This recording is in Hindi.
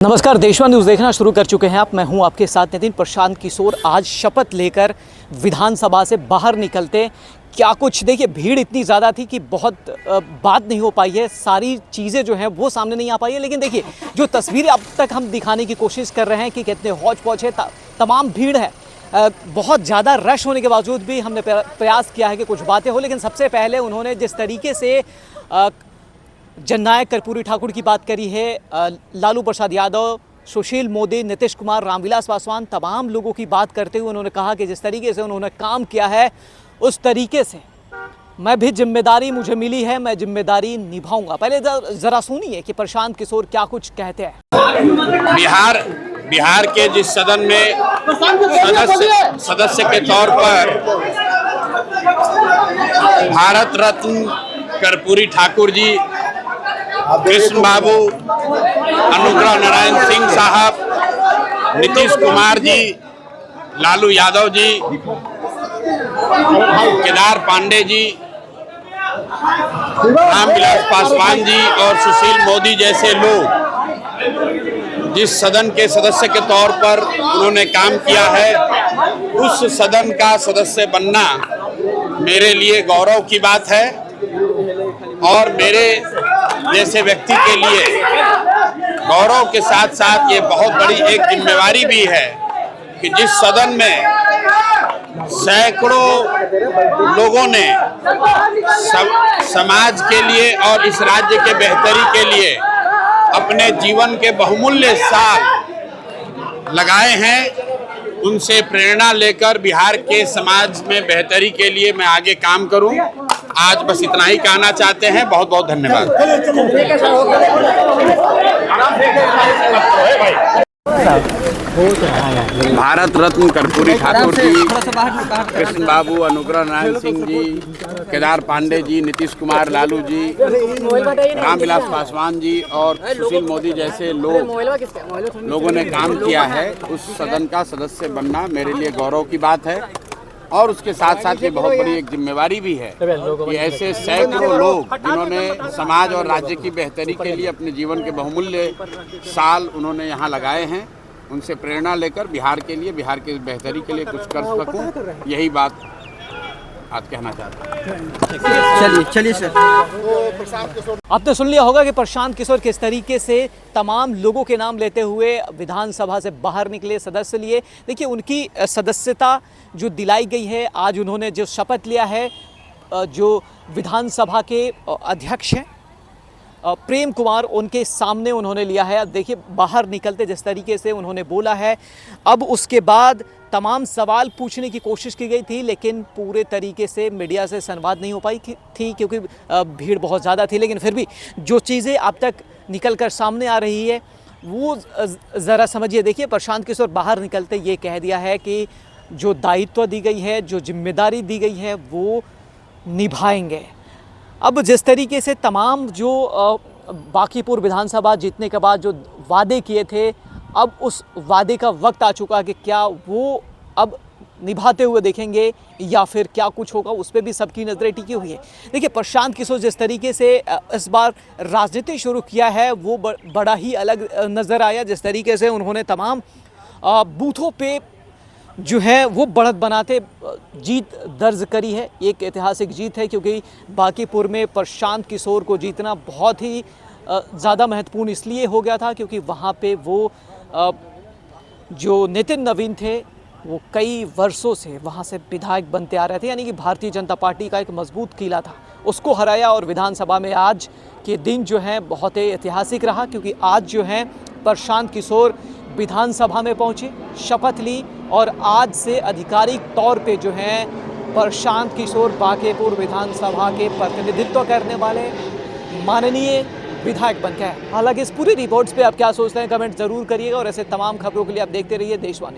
नमस्कार, देशवान न्यूज़ देखना शुरू कर चुके हैं आप। मैं हूं आपके साथ नितिन। प्रशांत किशोर आज शपथ लेकर विधानसभा से बाहर निकलते क्या कुछ देखिए, भीड़ इतनी ज़्यादा थी कि बहुत बात नहीं हो पाई है, सारी चीज़ें जो हैं वो सामने नहीं आ पाई है। लेकिन देखिए, जो तस्वीरें अब तक हम दिखाने की कोशिश कर रहे हैं कि कितने हौच पौच है, तमाम भीड़ है। बहुत ज़्यादा रश होने के बावजूद भी हमने प्रयास किया है कि कुछ बातें हो। लेकिन सबसे पहले उन्होंने जिस तरीके से जननायक कर्पूरी ठाकुर की बात करी है, लालू प्रसाद यादव, सुशील मोदी, नीतीश कुमार, रामविलास पासवान, तमाम लोगों की बात करते हुए उन्होंने कहा कि जिस तरीके से उन्होंने काम किया है उस तरीके से मैं भी जिम्मेदारी मुझे मिली है, मैं जिम्मेदारी निभाऊंगा। पहले ज़रा सुनिए कि प्रशांत किशोर क्या कुछ कहते हैं। बिहार के जिस सदन में सदस्य के तौर पर भारत रत्न कर्पूरी ठाकुर जी, कृष्ण बाबू, अनुग्रह नारायण सिंह साहब, नीतीश कुमार जी, लालू यादव जी, केदार पांडे जी, रामविलास पासवान जी और सुशील मोदी जैसे लोग जिस सदन के सदस्य के तौर पर उन्होंने काम किया है, उस सदन का सदस्य बनना मेरे लिए गौरव की बात है। और मेरे जैसे व्यक्ति के लिए गौरव के साथ साथ ये बहुत बड़ी एक जिम्मेवारी भी है कि जिस सदन में सैकड़ों लोगों ने समाज के लिए और इस राज्य के बेहतरी के लिए अपने जीवन के बहुमूल्य साल लगाए हैं, उनसे प्रेरणा लेकर बिहार के समाज में बेहतरी के लिए मैं आगे काम करूं। आज बस इतना ही कहना चाहते हैं। बहुत बहुत धन्यवाद। भारत रत्न कर्पूरी ठाकुर जी, कृष्ण बाबू, अनुग्रह नारायण सिंह जी, केदार पांडे जी, नीतीश कुमार, लालू जी, रामविलास पासवान जी और सुशील मोदी जैसे लोगों ने काम किया है, उस सदन का सदस्य बनना मेरे लिए गौरव की बात है। और उसके साथ साथ ये बहुत बड़ी एक जिम्मेवारी भी है कि ऐसे सैकड़ों लोग जिन्होंने समाज और राज्य की बेहतरी के लिए अपने जीवन के बहुमूल्य साल उन्होंने यहाँ लगाए हैं, उनसे प्रेरणा लेकर बिहार के लिए, बिहार की बेहतरी के लिए कुछ कर सकूं, यही बात आज कहना चाहता हूँ। चलिए सर। आपने सुन लिया होगा कि प्रशांत किशोर किस तरीके से तमाम लोगों के नाम लेते हुए विधानसभा से बाहर निकले, सदस्य लिए। देखिए, उनकी सदस्यता जो दिलाई गई है, आज उन्होंने जो शपथ लिया है, जो विधानसभा के अध्यक्ष हैं प्रेम कुमार, उनके सामने उन्होंने लिया है। देखिए, बाहर निकलते जिस तरीके से उन्होंने बोला है, अब उसके बाद तमाम सवाल पूछने की कोशिश की गई थी, लेकिन पूरे तरीके से मीडिया से संवाद नहीं हो पाई थी क्योंकि भीड़ बहुत ज़्यादा थी। लेकिन फिर भी जो चीज़ें अब तक निकल कर सामने आ रही है वो ज़रा समझिए। देखिए, प्रशांत किशोर बाहर निकलते ये कह दिया है कि जो दायित्व दी गई है, जो जिम्मेदारी दी गई है, वो निभाएंगे। अब जिस तरीके से तमाम जो बांकीपुर विधानसभा जीतने के बाद जो वादे किए थे, अब उस वादे का वक्त आ चुका है कि क्या वो अब निभाते हुए देखेंगे या फिर क्या कुछ होगा, उस पर भी सबकी नज़रें टिकी हुई है। देखिए, प्रशांत किशोर जिस तरीके से इस बार राजनीति शुरू किया है वो बड़ा ही अलग नज़र आया। जिस तरीके से उन्होंने तमाम बूथों पे जो है वो बढ़त बनाते जीत दर्ज करी है। एक ऐतिहासिक जीत है क्योंकि बांकीपुर में प्रशांत किशोर को जीतना बहुत ही ज़्यादा महत्वपूर्ण इसलिए हो गया था क्योंकि वहाँ पे वो जो नितिन नवीन थे वो कई वर्षों से वहाँ से विधायक बनते आ रहे थे, यानी कि भारतीय जनता पार्टी का एक मजबूत किला था, उसको हराया। और विधानसभा में आज के दिन जो है बहुत ही ऐतिहासिक रहा क्योंकि आज जो है प्रशांत किशोर विधानसभा में पहुँचे, शपथ ली और आज से आधिकारिक तौर पे जो है प्रशांत किशोर बांकीपुर विधानसभा के प्रतिनिधित्व करने वाले माननीय विधायक बन गए। हालांकि इस पूरी रिपोर्ट्स पे आप क्या सोचते हैं, कमेंट जरूर करिएगा और ऐसे तमाम खबरों के लिए आप देखते रहिए देशवानी।